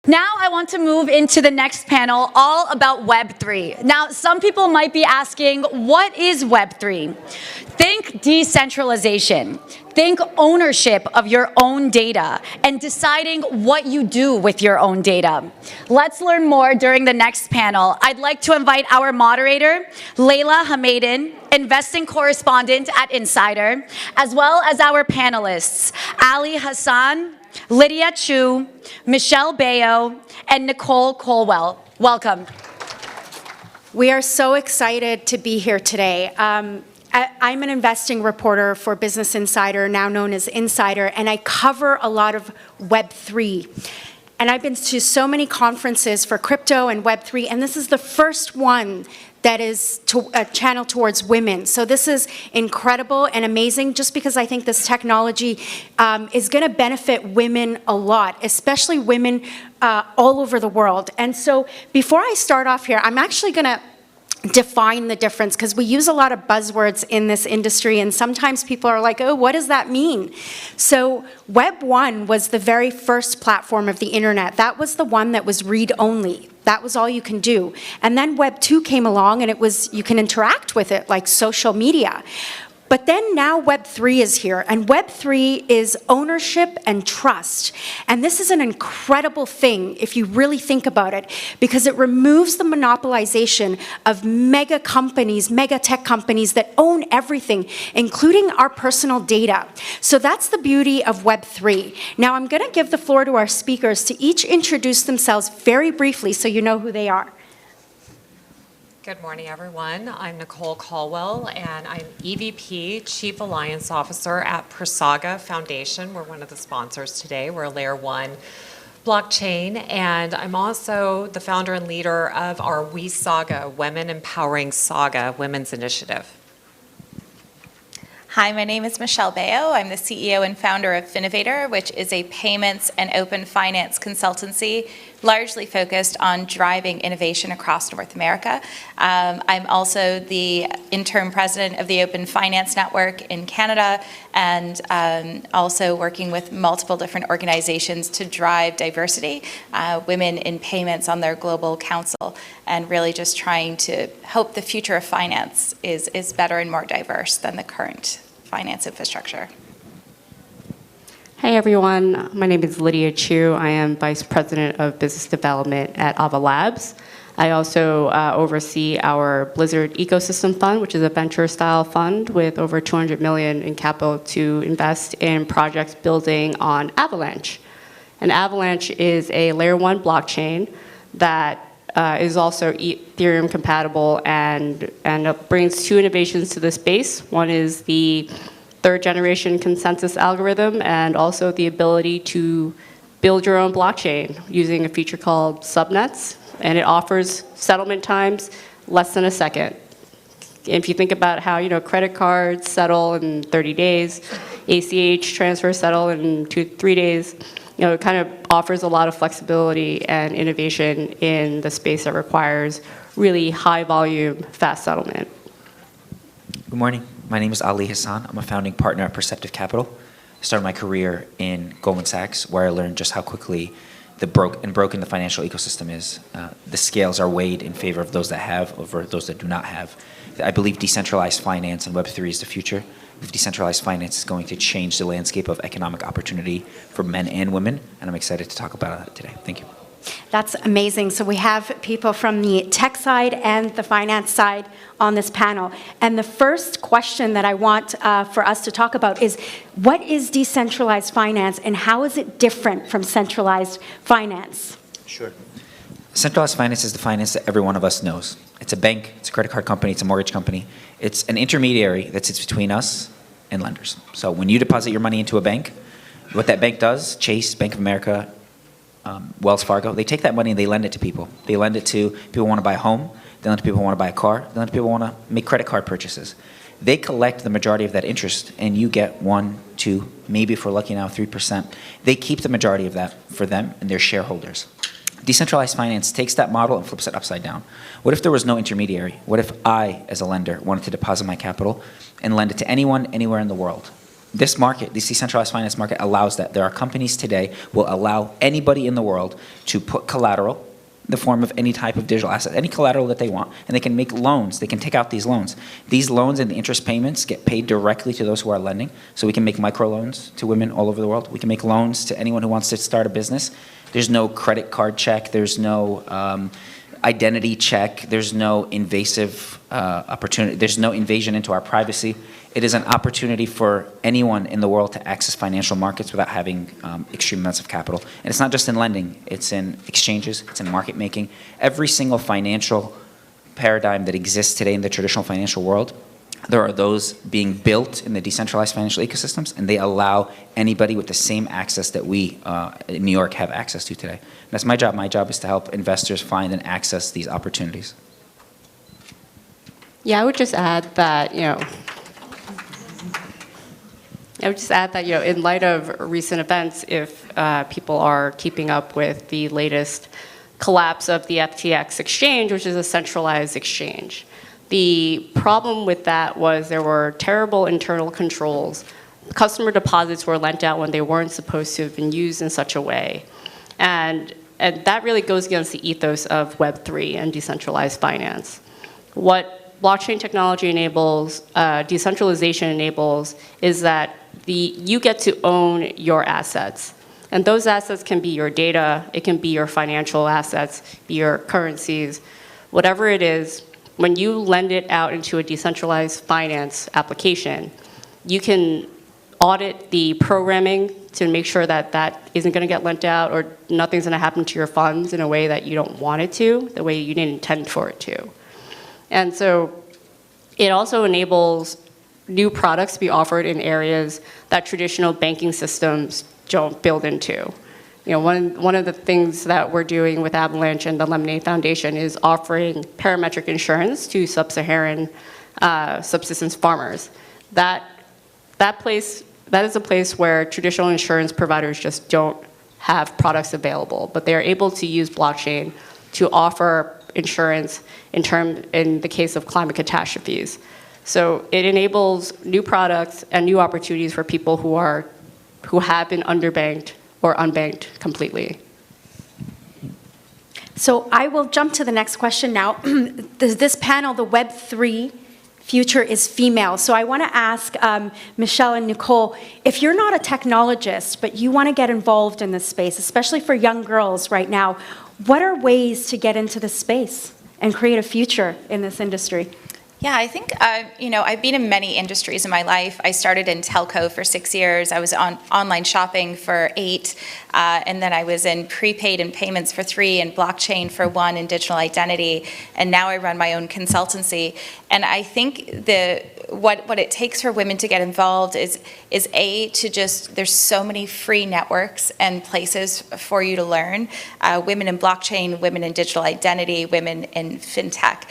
Now I want to move into the next panel, all about Web3. Now, some people might be asking, what is Web3? Think decentralization. Think ownership of your own data and deciding what you do with your own data. Let's learn more during the next panel. I'd like to invite our moderator, Laila Hmaidan, investing correspondent at Insider, as well as our panelists, Hassan, Lydia Chiu, Michelle Beyo, and Nicole Colwell. Welcome. We are so excited to be here today. I'm an investing reporter for Business Insider, now known as Insider, and I cover a lot of Web3. And I've been to so many conferences for crypto and Web3, and this is the first one that is a channel towards women. So this is incredible and amazing, just because I think this technology is going to benefit women a lot, especially women all over the world. And so before I start off here, I'm actually going to define the difference, because we use a lot of buzzwords in this industry, and sometimes people are like, oh, what does that mean? So Web 1 was the very first platform of the internet. That was the one that was read-only. That was all you can do. And then Web 2 came along, and it was, you can interact with it like social media. But then now Web 3 is here, and Web 3 is ownership and trust. And this is an incredible thing if you really think about it, because it removes the monopolization of mega companies, mega tech companies that own everything, including our personal data. So that's the beauty of Web 3. Now I'm going to give the floor to our speakers to each introduce themselves very briefly so you know who they are. Good morning, everyone. I'm Nicole Colwell, and I'm EVP, Chief Alliance Officer at Persaga Foundation. We're one of the sponsors today. We're a Layer 1 blockchain, and I'm also the founder and leader of our We Saga, Women Empowering Saga Women's Initiative. Hi, my name is Michelle Beyo. I'm the CEO and founder of Finavator, which is a payments and open finance consultancy largely focused on driving innovation across North America. I'm also the interim president of the Open Finance Network in Canada, and also working with multiple different organizations to drive diversity, women in payments on their global council, and really just trying to hope the future of finance is better and more diverse than the current finance infrastructure. Hey everyone, my name is Lydia Chiu. I am Vice President of Business Development at Ava Labs. I also oversee our Blizzard Ecosystem Fund, which is a venture-style fund with over 200 million in capital to invest in projects building on Avalanche. And Avalanche is a Layer 1 blockchain that is also Ethereum compatible and brings two innovations to the space. One is the third generation consensus algorithm, and also the ability to build your own blockchain using a feature called subnets, and it offers settlement times less than a second. If you think about how credit cards settle in 30 days, ACH transfers settle in 2 to 3 days, it kind of offers a lot of flexibility and innovation in the space that requires really high volume, fast settlement. Good morning. My name is Hassan. I'm a founding partner at Perceptive Capital. I started my career in Goldman Sachs, where I learned just how quickly broken the financial ecosystem is. The scales are weighed in favor of those that have over those that do not have. I believe decentralized finance and Web3 is the future. Decentralized finance is going to change the landscape of economic opportunity for men and women, and I'm excited to talk about it today. Thank you. That's amazing. So we have people from the tech side and the finance side on this panel. And the first question that I want for us to talk about is, what is decentralized finance and how is it different from centralized finance? Sure. Centralized finance is the finance that every one of us knows. It's a bank, it's a credit card company, it's a mortgage company. It's an intermediary that sits between us and lenders. So when you deposit your money into a bank, what that bank does, Chase, Bank of America, Wells Fargo, they take that money and they lend it to people. They lend it to people who want to buy a home, they lend it to people who want to buy a car, they lend it to people who want to make credit card purchases. They collect the majority of that interest, and you get 1, 2, maybe if we're lucky now, 3%. They keep the majority of that for them and their shareholders. Decentralized finance takes that model and flips it upside down. What if there was no intermediary? What if I, as a lender, wanted to deposit my capital and lend it to anyone, anywhere in the world? This market, this decentralized finance market allows that. There are companies today will allow anybody in the world to put collateral in the form of any type of digital asset, any collateral that they want, and they can make loans. They can take out these loans. These loans and the interest payments get paid directly to those who are lending. So we can make microloans to women all over the world. We can make loans to anyone who wants to start a business. There's no credit card check. There's no identity check. There's no invasive opportunity. There's no invasion into our privacy. It is an opportunity for anyone in the world to access financial markets without having extreme amounts of capital. And it's not just in lending. It's in exchanges. It's in market making. Every single financial paradigm that exists today in the traditional financial world, there are those being built in the decentralized financial ecosystems, and they allow anybody with the same access that we in New York have access to today. And that's my job. My job is to help investors find and access these opportunities. Yeah, I would just add that, in light of recent events, if people are keeping up with the latest collapse of the FTX exchange, which is a centralized exchange, the problem with that was there were terrible internal controls. Customer deposits were lent out when they weren't supposed to have been used in such a way. And that really goes against the ethos of Web3 and decentralized finance. What blockchain technology enables, decentralization enables, is that you get to own your assets. And those assets can be your data, it can be your financial assets, your currencies, whatever it is. When you lend it out into a decentralized finance application, you can audit the programming to make sure that that isn't going to get lent out or nothing's going to happen to your funds in a way that you don't want it to, the way you didn't intend for it to. And so it also enables new products to be offered in areas that traditional banking systems don't build into. One of the things that we're doing with Avalanche and the Lemonade Foundation is offering parametric insurance to sub-Saharan subsistence farmers. That is a place where traditional insurance providers just don't have products available, but they're able to use blockchain to offer insurance in the case of climate catastrophes. So it enables new products and new opportunities for people who have been underbanked or unbanked completely. So I will jump to the next question now. This panel, the Web3 Future, is female. So I want to ask Michelle and Nicole, if you're not a technologist, but you want to get involved in this space, especially for young girls right now, what are ways to get into this space and create a future in this industry? Yeah, I think, I've been in many industries in my life. I started in telco for 6 years. I was on online shopping for 8, and then I was in prepaid and payments for 3, and blockchain for 1, and digital identity. And now I run my own consultancy. And I think what it takes for women to get involved is there's so many free networks and places for you to learn. Women in blockchain, women in digital identity, women in fintech,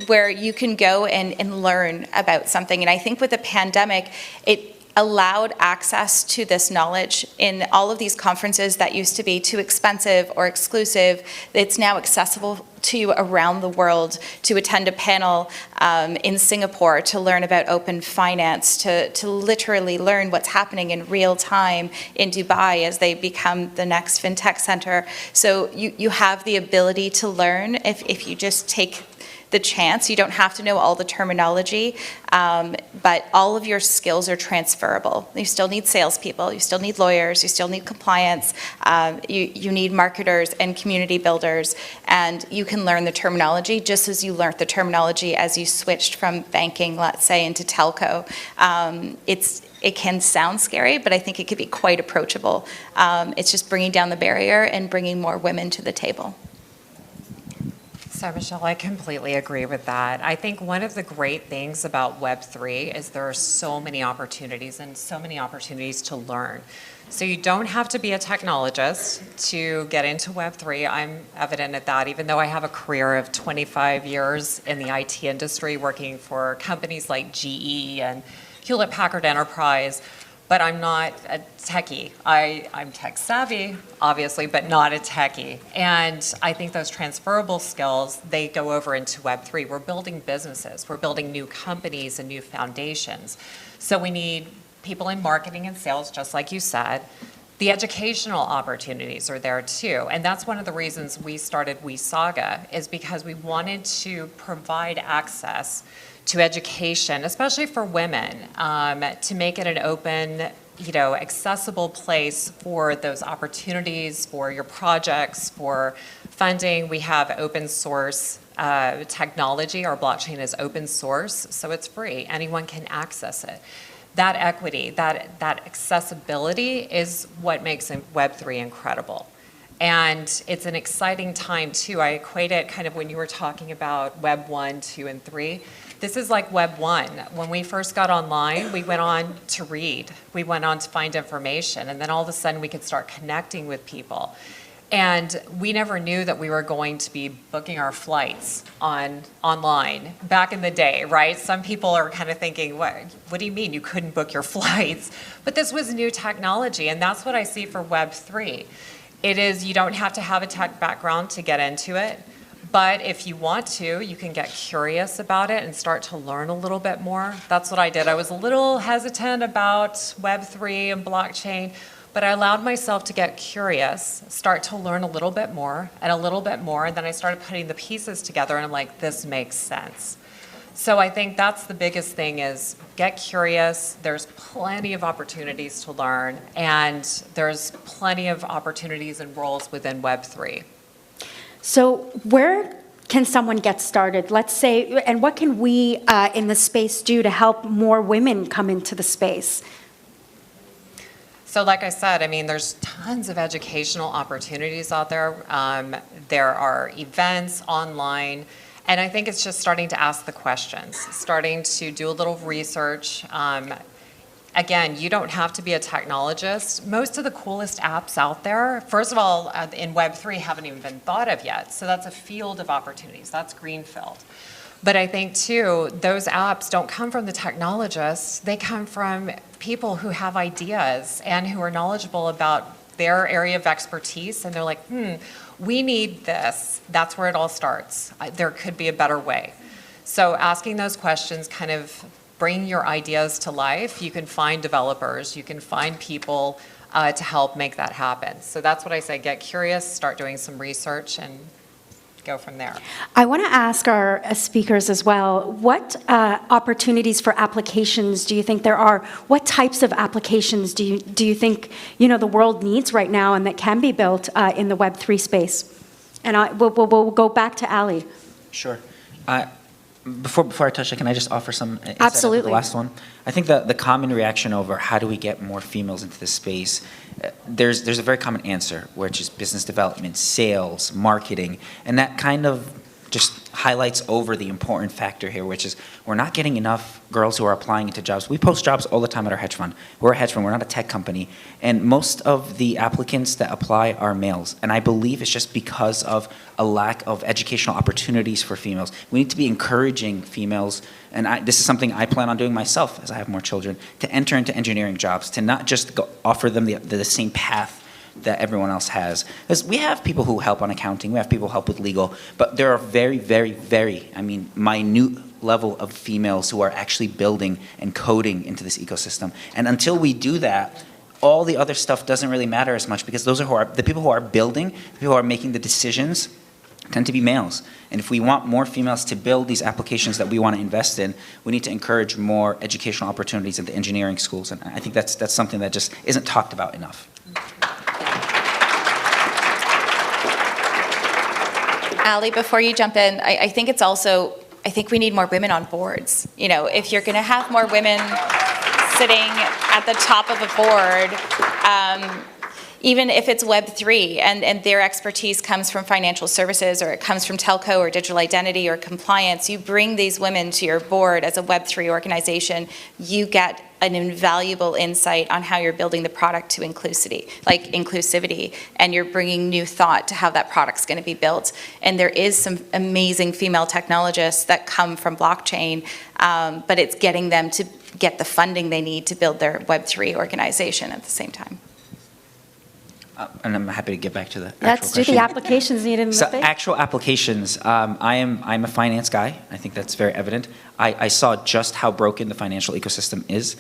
where you can go and learn about something. And I think with the pandemic, it allowed access to this knowledge in all of these conferences that used to be too expensive or exclusive. It's now accessible to you around the world, to attend a panel in Singapore, to learn about open finance, to literally learn what's happening in real time in Dubai as they become the next fintech center. So you have the ability to learn if you just take the chance. You don't have to know all the terminology, but all of your skills are transferable. You still need salespeople, you still need lawyers, you still need compliance, you need marketers and community builders, and you can learn the terminology just as you learned the terminology as you switched from banking, let's say, into telco. It can sound scary, but I think it could be quite approachable. It's just bringing down the barrier and bringing more women to the table. So, Michelle, I completely agree with that. I think one of the great things about Web3 is there are so many opportunities and so many opportunities to learn. So you don't have to be a technologist to get into Web3. I'm evident at that, even though I have a career of 25 years in the IT industry working for companies like GE and Hewlett-Packard Enterprise. But I'm not a techie. I'm tech savvy, obviously, but not a techie. And I think those transferable skills, they go over into Web3. We're building businesses. We're building new companies and new foundations. So we need people in marketing and sales, just like you said. The educational opportunities are there too. And that's one of the reasons we started WeSaga, is because we wanted to provide access to education, especially for women, to make it an open, accessible place for those opportunities, for your projects, for funding. We have open source technology. Our blockchain is open source, so it's free. Anyone can access it. That equity, that accessibility is what makes Web3 incredible. And it's an exciting time too. I equate it kind of when you were talking about Web 1, 2, and 3. This is like Web 1. When we first got online, we went on to read. We went on to find information. And then all of a sudden we could start connecting with people. And we never knew that we were going to be booking our flights online back in the day, right? Some people are kind of thinking, what do you mean you couldn't book your flights? But this was new technology, and that's what I see for Web3. It is, you don't have to have a tech background to get into it, but if you want to, you can get curious about it and start to learn a little bit more. That's what I did. I was a little hesitant about Web3 and blockchain, but I allowed myself to get curious, start to learn a little bit more, and then I started putting the pieces together, and I'm like, this makes sense. So I think that's the biggest thing, is get curious. There's plenty of opportunities to learn, and there's plenty of opportunities and roles within Web3. So where can someone get started? Let's say, and what can we in the space do to help more women come into the space? So like I said, I mean, there's tons of educational opportunities out there. There are events online, and I think it's just starting to ask the questions, starting to do a little research. Again, you don't have to be a technologist. Most of the coolest apps out there, first of all, in Web3 haven't even been thought of yet. So that's a field of opportunities. That's greenfield. But I think, too, those apps don't come from the technologists. They come from people who have ideas and who are knowledgeable about their area of expertise. And they're like, we need this. That's where it all starts. There could be a better way. So asking those questions, kind of bring your ideas to life. You can find developers. You can find people to help make that happen. So that's what I say. Get curious, start doing some research, and go from there. I want to ask our speakers as well, what opportunities for applications do you think there are? What types of applications do you think the world needs right now and that can be built in the Web3 space? And we'll go back to Ali. Sure. Before I touch it, can I just offer some insight Absolutely. on the last one? I think the common reaction over how do we get more females into this space, there's a very common answer, which is business development, sales, marketing, and that kind of just highlights over the important factor here, which is we're not getting enough girls who are applying into jobs. We post jobs all the time at our hedge fund. We're a hedge fund, we're not a tech company, and most of the applicants that apply are males, and I believe it's just because of a lack of educational opportunities for females. We need to be encouraging females, and this is something I plan on doing myself as I have more children, to enter into engineering jobs, to not just offer them the same path that everyone else has. Because we have people who help on accounting, we have people who help with legal, but there are very, very, very, minute level of females who are actually building and coding into this ecosystem. And until we do that, all the other stuff doesn't really matter as much, because those are the people who are building, the people who are making the decisions, tend to be males. And if we want more females to build these applications that we want to invest in, we need to encourage more educational opportunities at the engineering schools. And I think that's something that just isn't talked about enough. Ali, before you jump in, I think it's also, I think we need more women on boards. If you're going to have more women sitting at the top of a board, even if it's Web3 and their expertise comes from financial services, or it comes from telco or digital identity or compliance, you bring these women to your board as a Web3 organization, you get an invaluable insight on how you're building the product to inclusivity, and you're bringing new thought to how that product's going to be built. And there is some amazing female technologists that come from blockchain, but it's getting them to get the funding they need to build their Web3 organization at the same time. And I'm happy to get back to the actual Let's do question. the applications needed in the So space. actual applications, I'm a finance guy. I think that's very evident. I saw just how broken the financial ecosystem is.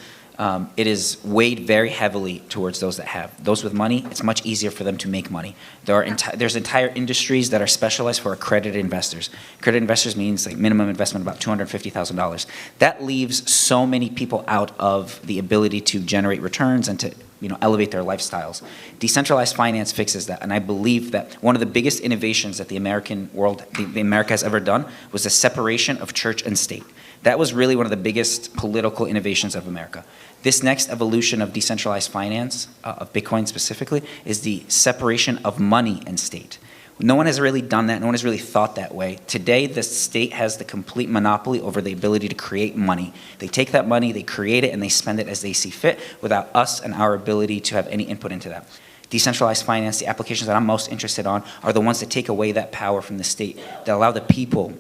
it is weighed very heavily towards those that have. Those with money, it's much easier for them to make money. There's entire industries that are specialized for accredited investors. Accredited investors means like minimum investment about $250,000. That leaves so many people out of the ability to generate returns and to elevate their lifestyles. Decentralized finance fixes that, and I believe that one of the biggest innovations that the American world, the America has ever done was the separation of church and state. That was really one of the biggest political innovations of America. This next evolution of decentralized finance, of Bitcoin specifically, is the separation of money and state. No one has really done that. No one has really thought that way. Today, the state has the complete monopoly over the ability to create money. They take that money, they create it, and they spend it as they see fit without us and our ability to have any input into that. Decentralized finance, the applications that I'm most interested on, are the ones that take away that power from the state, that allow the people,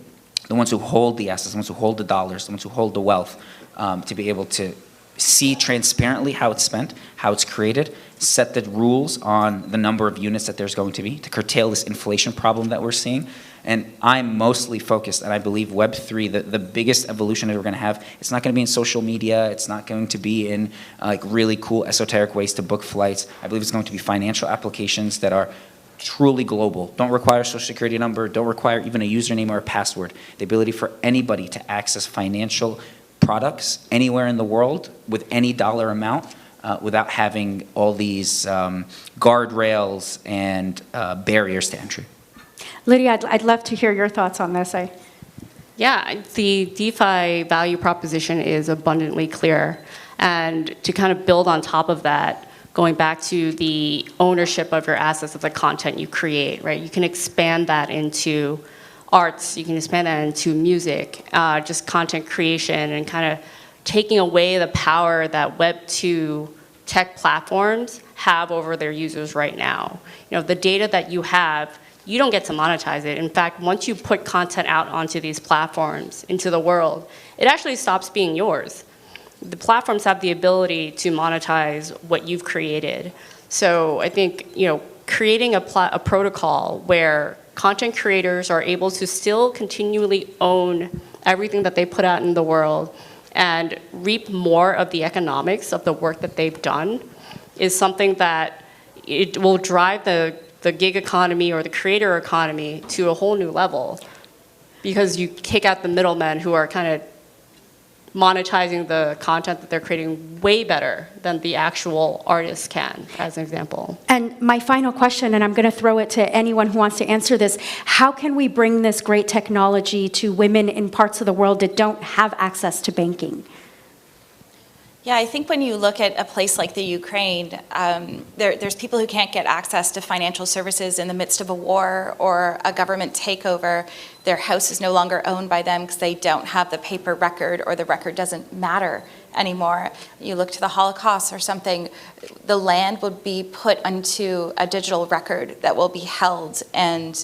the ones who hold the assets, the ones who hold the dollars, the ones who hold the wealth, to be able to see transparently how it's spent, how it's created, set the rules on the number of units that there's going to be to curtail this inflation problem that we're seeing. And I'm mostly focused, and I believe Web3, the biggest evolution that we're going to have, it's not going to be in social media, it's not going to be in like really cool esoteric ways to book flights. I believe it's going to be financial applications that are truly global, don't require a social security number, don't require even a username or a password. The ability for anybody to access financial products anywhere in the world with any dollar amount without having all these guardrails and barriers to entry. Lydia, I'd love to hear your thoughts on this. Yeah, the DeFi value proposition is abundantly clear. And to kind of build on top of that, going back to the ownership of your assets, of the content you create, right? You can expand that into arts, you can expand that into music, just content creation, and kind of taking away the power that Web2 tech platforms have over their users right now. The data that you have, you don't get to monetize it. In fact, once you put content out onto these platforms, into the world, it actually stops being yours. The platforms have the ability to monetize what you've created. So I think, creating a protocol where content creators are able to still continually own everything that they put out in the world and reap more of the economics of the work that they've done is something that it will drive the gig economy or the creator economy to a whole new level, because you kick out the middlemen who are kind of monetizing the content that they're creating way better than the actual artists can, as an example. And my final question, and I'm going to throw it to anyone who wants to answer this, how can we bring this great technology to women in parts of the world that don't have access to banking? Yeah, I think when you look at a place like the Ukraine, there's people who can't get access to financial services in the midst of a war or a government takeover. Their house is no longer owned by them because they don't have the paper record, or the record doesn't matter anymore. You look to the Holocaust or something, the land would be put onto a digital record that will be held and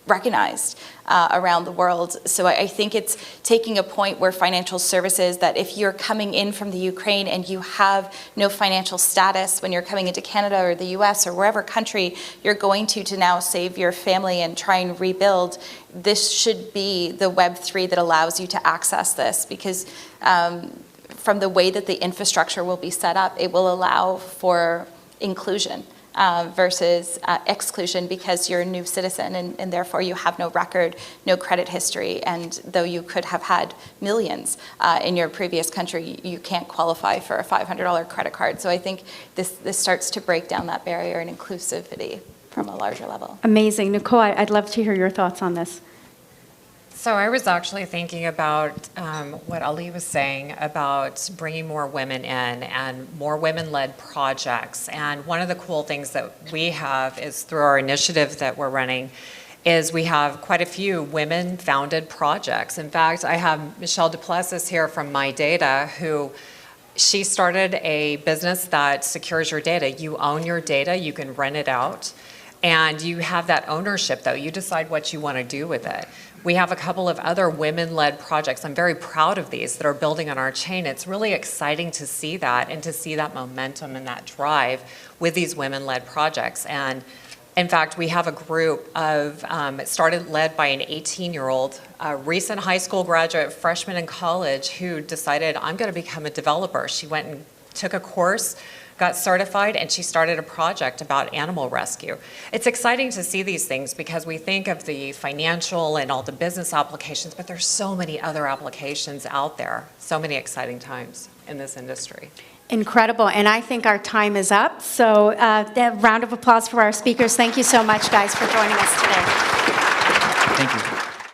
recognized around the world. So I think it's taking a point where financial services, that if you're coming in from the Ukraine and you have no financial status when you're coming into Canada or the US or wherever country you're going to now save your family and try and rebuild, this should be the Web3 that allows you to access this, because from the way that the infrastructure will be set up, it will allow for inclusion. Versus exclusion, because you're a new citizen and therefore you have no record, no credit history, and though you could have had millions in your previous country, you can't qualify for a $500 credit card. So I think this starts to break down that barrier and inclusivity from a larger level. Amazing. Nicole, I'd love to hear your thoughts on this. So I was actually thinking about what Ali was saying about bringing more women in and more women-led projects. And one of the cool things that we have is through our initiative that we're running is we have quite a few women-founded projects. In fact, I have Michelle Duplessis here from My Data, who she started a business that secures your data. You own your data, you can rent it out, and you have that ownership, though. You decide what you want to do with it. We have a couple of other women-led projects. I'm very proud of these that are building on our chain. It's really exciting to see that and to see that momentum and that drive with these women-led projects. And In fact, we have a group of, it started led by an 18-year-old, recent high school graduate, freshman in college, who decided, I'm going to become a developer. She went and took a course, got certified, and she started a project about animal rescue. It's exciting to see these things because we think of the financial and all the business applications, but there's so many other applications out there, so many exciting times in this industry. Incredible, and I think our time is up. So a round of applause for our speakers. Thank you so much, guys, for joining us today. Thank you.